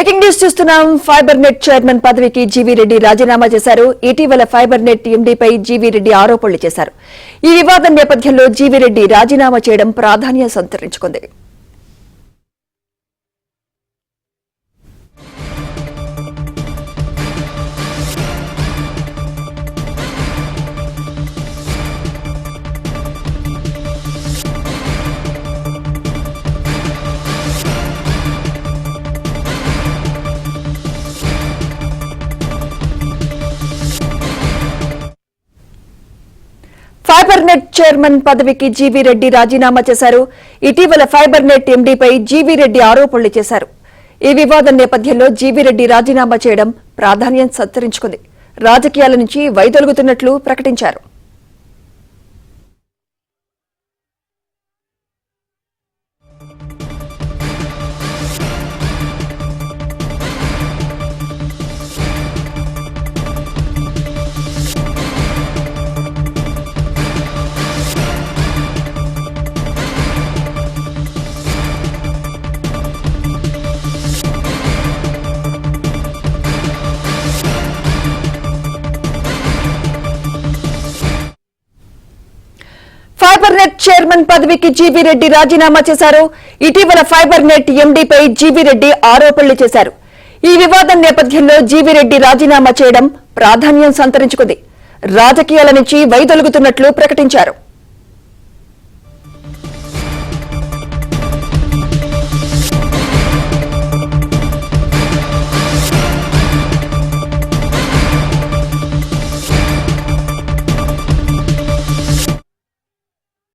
Breaking news చూస్తున్నాం. Fibre net chairman పదవికి GV Reddy రాజీనామా చేశారు. ఇటీవల ఫైబర్ నెట్ ఎండీపై జీవీ రెడ్డి ఆరోపణలు చేశారు. ఈ వివాదం నేపథ్యంలో జీవీ రెడ్డి రాజీనామా చేయడం ప్రాధాన్యం సంతరించుకుంది. ఫైబర్ నెట్ చైర్మన్ పదవికి జీవీ రెడ్డి రాజీనామా చేశారు. ఇటీవల ఫైబర్ నెట్ ఎండీపై జీవీ రెడ్డి ఆరోపణలు చేశారు. ఈ వివాదం నేపథ్యంలో జీవీ రెడ్డి రాజీనామా చేయడం ప్రాధాన్యం సంతరించుకుంది. రాజకీయాల నుంచి వైదొలుగుతున్నట్లు ప్రకటించారు. ఫైబర్ నెట్ చైర్మన్ పదవికి జీవీ రెడ్డి రాజీనామా చేశారు. ఇటీవల ఫైబర్ నెట్ ఎండీపై జీవీ రెడ్డి ఆరోపణలు చేశారు. ఈ వివాదం నేపథ్యంలో జీవీ రెడ్డి రాజీనామా చేయడం ప్రాధాన్యం సంతరించుకుంది. రాజకీయాల నుంచి వైదొలుగుతున్నట్లు ప్రకటించారు.